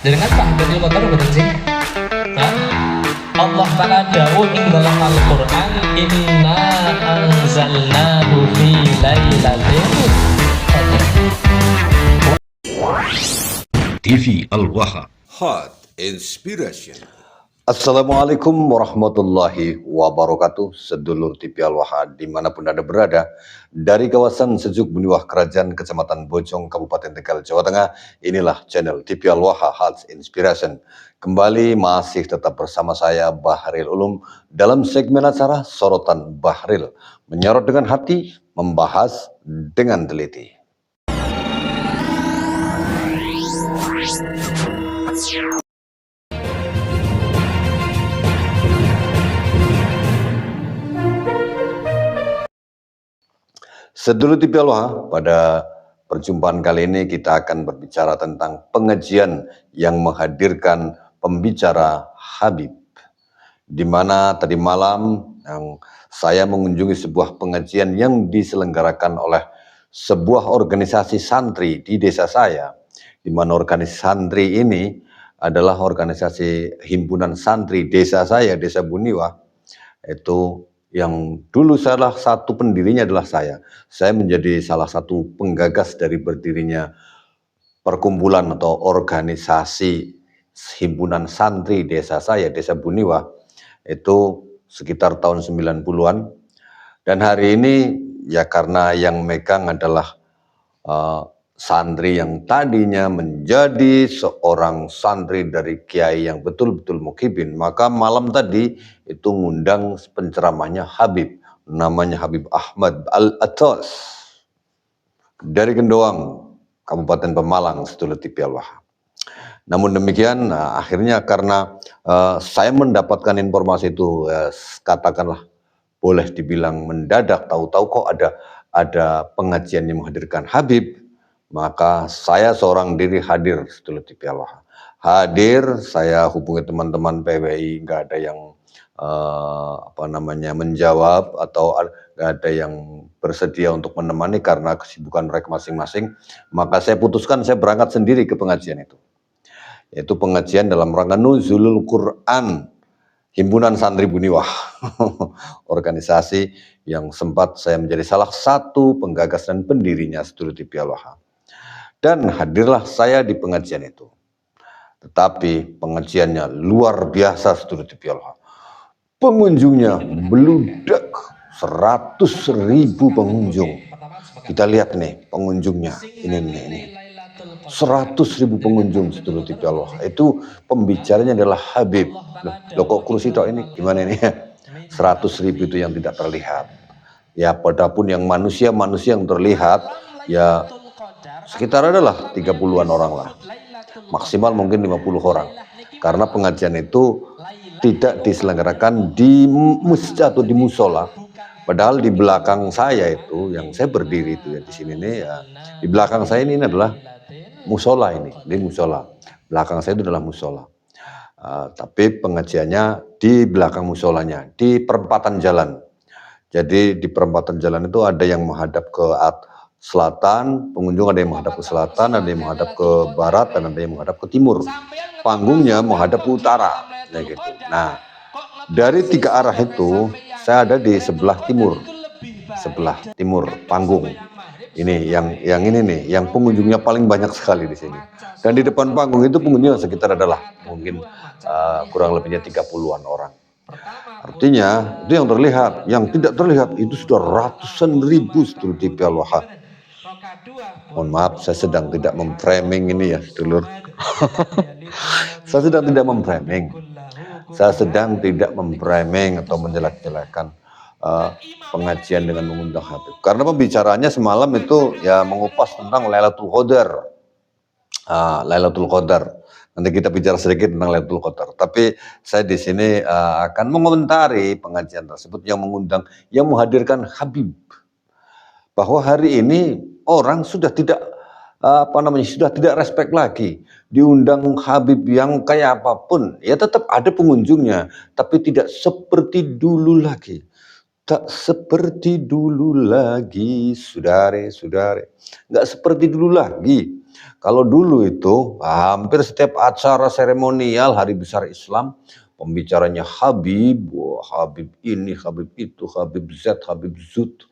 Dengan paham Lailatul Qadar betul sih? Hah? Allah Ta'ala dawuh ing dalam Al-Qur'an, inna anzalnahu fi lailatul qadar. TV Al-Waha. Hot Inspiration. Assalamualaikum warahmatullahi wabarakatuh. Sedulur TV Al-Waha dimanapun Anda berada, dari kawasan Sejuk Buniwah Kerajaan Kecamatan Bojong Kabupaten Tegal Jawa Tengah, inilah channel TV Al-Waha Hot Inspiration. Kembali masih tetap bersama saya Bahril Ulum dalam segmen acara Sorotan Bahril, menyorot dengan hati, membahas dengan teliti. Sedulur TV Al-Waha, pada perjumpaan kali ini kita akan berbicara tentang pengajian yang menghadirkan pembicara Habib. Di mana tadi malam saya mengunjungi sebuah pengajian yang diselenggarakan oleh sebuah organisasi santri di desa saya, di mana organisasi santri ini adalah organisasi himpunan santri desa saya, Desa Buniwah, itu yang dulu salah satu pendirinya adalah saya. Saya menjadi salah satu penggagas dari berdirinya perkumpulan atau organisasi himpunan santri desa saya, Desa Buniwah, itu sekitar tahun 90-an. Dan hari ini ya karena yang megang adalah santri yang tadinya menjadi seorang santri dari kiai yang betul-betul mukhibin, maka malam tadi itu ngundang penceramahnya Habib, namanya Habib Ahmad Al-Atas dari Gendoang, Kabupaten Pemalang, sedulur TV Al-Waha. Namun demikian, akhirnya karena saya mendapatkan informasi itu, katakanlah boleh dibilang mendadak, tahu-tahu kok ada pengajian yang menghadirkan Habib, maka saya seorang diri hadir, sedulur TV Al-Waha. Hadir, saya hubungi teman-teman PWI, nggak ada yang menjawab atau nggak ada yang bersedia untuk menemani karena kesibukan mereka masing-masing. Maka saya putuskan saya berangkat sendiri ke pengajian itu. Yaitu pengajian dalam rangka Nuzulul Quran Himpunan Santri Buniwah, organisasi yang sempat saya menjadi salah satu penggagas dan pendirinya, sedulur TV Al-Waha. Dan hadirlah saya di pengajian itu. Tetapi pengajiannya luar biasa, sedulur TV Al-Waha. Pengunjungnya meludak, 100.000 pengunjung. Kita lihat nih pengunjungnya, ini 100.000 pengunjung, sedulur TV Al-Waha. Itu pembicaranya adalah Habib. Loh kok kursi tok ini gimana ini? 100.000 itu yang tidak terlihat. Ya padahal yang manusia yang terlihat ya sekitar adalah 30-an orang lah. Maksimal mungkin 50 orang. Karena pengajian itu tidak diselenggarakan di masjid atau di musola. Padahal di belakang saya itu, yang saya berdiri itu ya di sini nih ya, di belakang saya ini adalah musola ini, di musola. Belakang saya itu adalah musola. Tapi pengajiannya di belakang musolanya, di perempatan jalan. Jadi di perempatan jalan itu ada yang menghadap ke selatan, pengunjung ada yang menghadap ke selatan, ada yang menghadap ke barat, dan ada yang menghadap ke timur. Panggungnya menghadap ke utara, ya gitu. Nah, dari 3 arah itu saya ada di sebelah timur panggung. Ini yang ini nih, yang pengunjungnya paling banyak sekali di sini. Dan di depan panggung itu pengunjung sekitar adalah mungkin kurang lebihnya 30-an orang. Artinya itu yang terlihat, yang tidak terlihat itu sudah ratusan ribu, sedulur TV Al-Waha. Mohon maaf, saya sedang tidak memframing ini ya, sedulur. Saya sedang tidak memframing. Saya sedang tidak memframing atau menjelek-jelekan pengajian dengan mengundang Habib. Karena pembicaranya semalam itu ya mengupas tentang Lailatul Qadar. Lailatul Qadar. Nanti kita bicara sedikit tentang Lailatul Qadar. Tapi saya di sini akan mengomentari pengajian tersebut yang mengundang, yang menghadirkan Habib. Bahwa hari ini orang sudah tidak sudah tidak respect lagi. Diundang Habib yang kayak apapun, ya tetap ada pengunjungnya, tapi tidak seperti dulu lagi. Tak seperti dulu lagi, saudara-saudara. Nggak seperti dulu lagi. Kalau dulu itu hampir setiap acara seremonial hari besar Islam, pembicaranya Habib, wah, Habib ini, Habib itu, Habib Z, Habib Zut,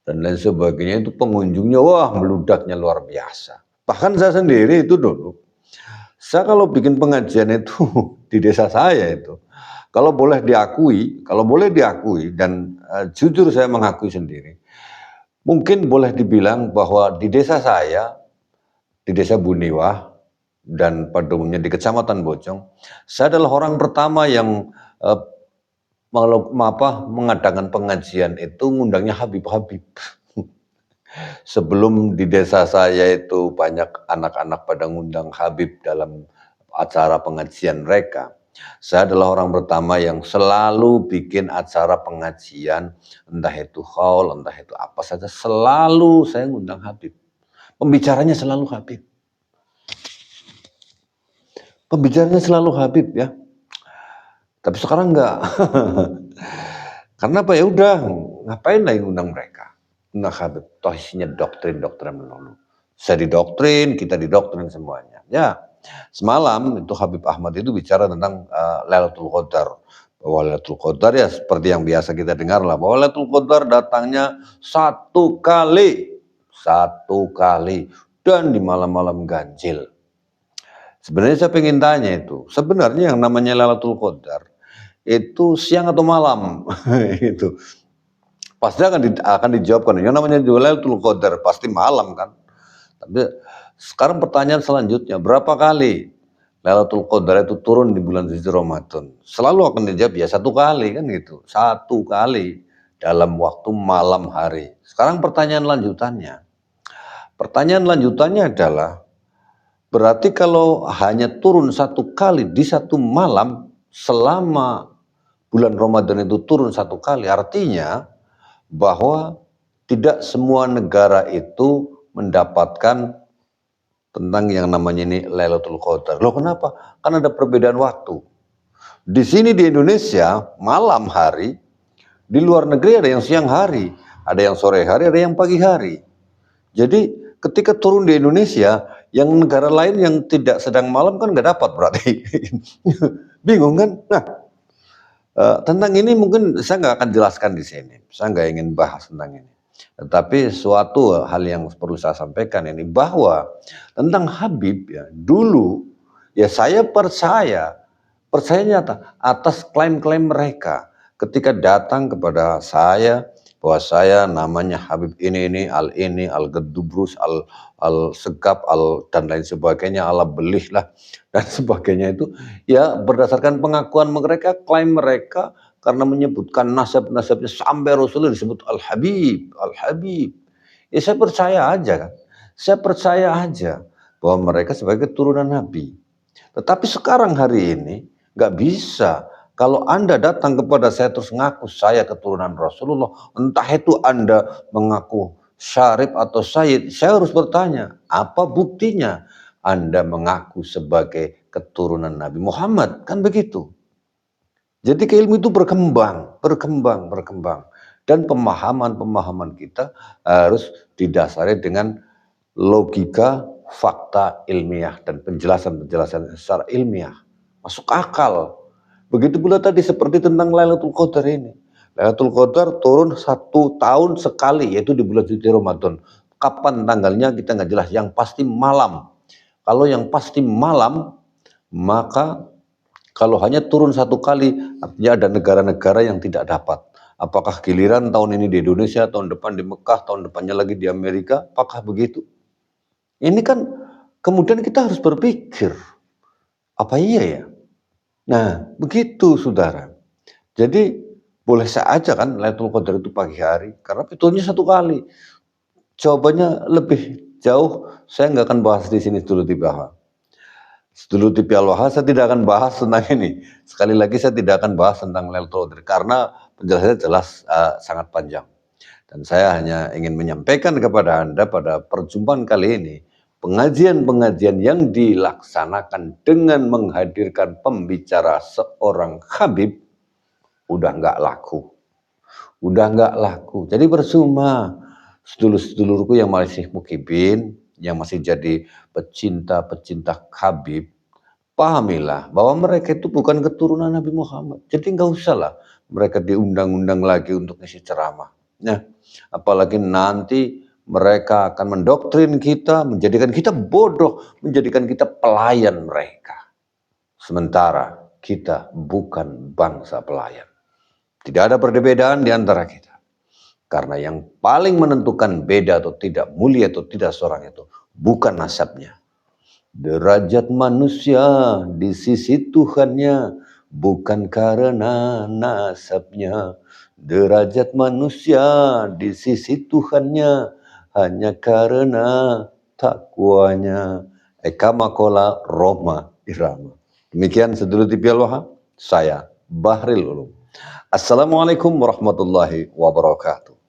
dan lain sebagainya. Itu pengunjungnya, wah, meludaknya luar biasa. Bahkan saya sendiri itu dulu, saya kalau bikin pengajian itu di desa saya itu, kalau boleh diakui dan jujur saya mengakui sendiri, mungkin boleh dibilang bahwa di desa saya, di desa Buniwah dan pada umumnya di Kecamatan Bojong, saya adalah orang pertama yang mengadakan pengajian itu ngundangnya Habib-Habib. Sebelum di desa saya itu banyak anak-anak pada ngundang Habib dalam acara pengajian mereka, saya adalah orang pertama yang selalu bikin acara pengajian, entah itu haul, entah itu apa saja, selalu saya ngundang Habib. Pembicaranya selalu Habib. Pembicaranya selalu Habib ya. Tapi sekarang enggak. Karena apa ya udah, ngapain lagi ngundang mereka? Ngundang Habib, toh isinya doktrin-doktrin melulu. Saya didoktrin, kita didoktrin semuanya. Ya. Semalam itu Habib Ahmad itu bicara tentang Lailatul Qadar. Bahwa Lailatul Qadar ya seperti yang biasa kita dengar lah, bahwa Lailatul Qadar datangnya satu kali dan di malam-malam ganjil. Sebenarnya saya pengen tanya itu, sebenarnya yang namanya Lailatul Qadar itu siang atau malam? Itu pasti akan dijawabkan. Yang namanya Lailatul Qadar pasti malam kan. Tapi sekarang pertanyaan selanjutnya, berapa kali Lailatul Qadar itu turun di bulan suci Ramadan? Selalu akan dijawab ya satu kali kan gitu. Satu kali dalam waktu malam hari. Sekarang pertanyaan lanjutannya. Pertanyaan lanjutannya adalah, berarti kalau hanya turun satu kali di satu malam selama bulan Ramadan itu turun satu kali, artinya bahwa tidak semua negara itu mendapatkan tentang yang namanya ini Lailatul Qadar. Loh kenapa? Kan ada perbedaan waktu. Di sini di Indonesia malam hari, di luar negeri ada yang siang hari, ada yang sore hari, ada yang pagi hari. Jadi ketika turun di Indonesia, yang negara lain yang tidak sedang malam kan nggak dapat berarti. Bingung kan? Nah, tentang ini mungkin saya nggak akan jelaskan di sini. Saya nggak ingin bahas tentang ini. Tetapi suatu hal yang perlu saya sampaikan ini, bahwa tentang Habib ya, dulu ya saya percaya nyata atas klaim-klaim mereka ketika datang kepada saya bahwa saya namanya Habib ini al Gedubrus, al Segap, dan lain sebagainya, ala belih lah dan sebagainya, itu ya berdasarkan pengakuan mereka, klaim mereka, karena menyebutkan nasab-nasabnya sampai Rasulullah disebut Al-Habib, Al-Habib. Ya saya percaya aja kan. Saya percaya aja bahwa mereka sebagai keturunan Nabi. Tetapi sekarang hari ini nggak bisa. Kalau Anda datang kepada saya terus ngaku saya keturunan Rasulullah, entah itu Anda mengaku Syarif atau Sayyid, saya harus bertanya, apa buktinya Anda mengaku sebagai keturunan Nabi Muhammad? Kan begitu. Jadi ilmu itu berkembang. Dan pemahaman kita harus didasari dengan logika, fakta ilmiah, dan penjelasan secara ilmiah. Masuk akal. Begitu pula tadi seperti tentang Lailatul Qadar ini. Lailatul Qadar turun 1 tahun sekali, yaitu di bulan suci Ramadan. Kapan tanggalnya kita nggak jelas, yang pasti malam. Kalau yang pasti malam, maka kalau hanya turun 1 kali, artinya ada negara-negara yang tidak dapat. Apakah giliran tahun ini di Indonesia, tahun depan di Mekah, tahun depannya lagi di Amerika? Apakah begitu? Ini kan kemudian kita harus berpikir, apa iya ya? Nah, begitu saudara. Jadi boleh saja kan Lailatul Qadar itu pagi hari, karena turunnya 1 kali. Jawabannya lebih jauh, saya nggak akan bahas di sini dulu di bawah. Dulu di Al-Waha saya tidak akan bahas tentang ini. Sekali lagi saya tidak akan bahas tentang Lailatul Qadar karena penjelasannya jelas sangat panjang. Dan saya hanya ingin menyampaikan kepada Anda pada perjumpaan kali ini, pengajian-pengajian yang dilaksanakan dengan menghadirkan pembicara seorang Habib udah nggak laku. udah nggak laku. Jadi percuma sedulur-sedulurku yang masih mukibin, yang masih jadi pecinta-pecinta Habib, pahamilah bahwa mereka itu bukan keturunan Nabi Muhammad. Jadi nggak usah lah mereka diundang-undang lagi untuk ngisi ceramah. Nah, apalagi nanti mereka akan mendoktrin kita, menjadikan kita bodoh, menjadikan kita pelayan mereka. Sementara kita bukan bangsa pelayan. Tidak ada perbedaan di antara kita. Karena yang paling menentukan beda atau tidak, mulia atau tidak seorang itu bukan nasabnya. Derajat manusia di sisi Tuhannya bukan karena nasabnya. Derajat manusia di sisi Tuhannya hanya karena takwanya. Eka makola Roma Irama. Demikian sedulur TV Al-Waha, saya Bahril Ulum. Assalamualaikum warahmatullahi wabarakatuh.